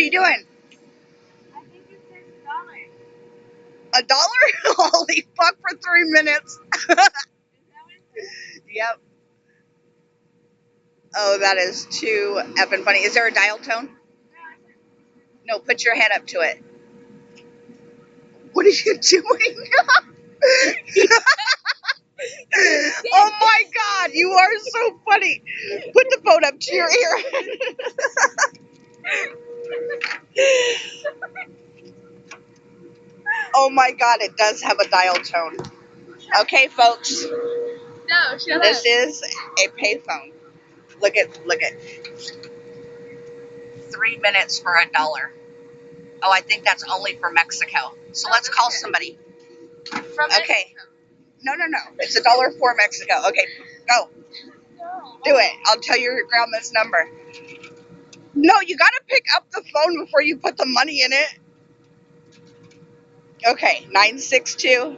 are you doing? I think it says $1. $1? Holy fuck, for 3 minutes. Is that what it says? Yep. Oh, that is too effing funny. Is there a dial tone? No, put your head up to it. What are you doing? Oh my god, you are so funny. Put the phone up to your ear. Oh my god, it does have a dial tone. Okay, folks, No, shut this up. is a payphone. Look at 3 minutes for $1. Oh, I think that's only for Mexico. So let's call somebody. From Okay. No. It's $1 for Mexico. Okay, go. No. Do it. I'll tell your grandma's number. No, you gotta pick up the phone before you put the money in it. Okay, 962.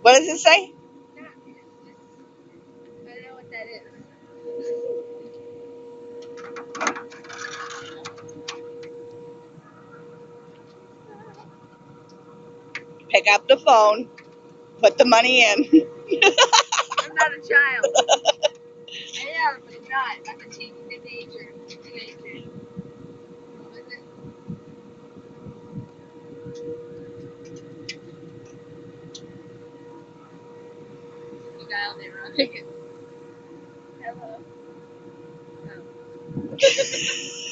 What does it say? I know what that is. Pick up the phone, put the money in. I'm not a child. I am, but I'm not. I'm a teenager. What is it? You dialed it wrong. Hello. Oh.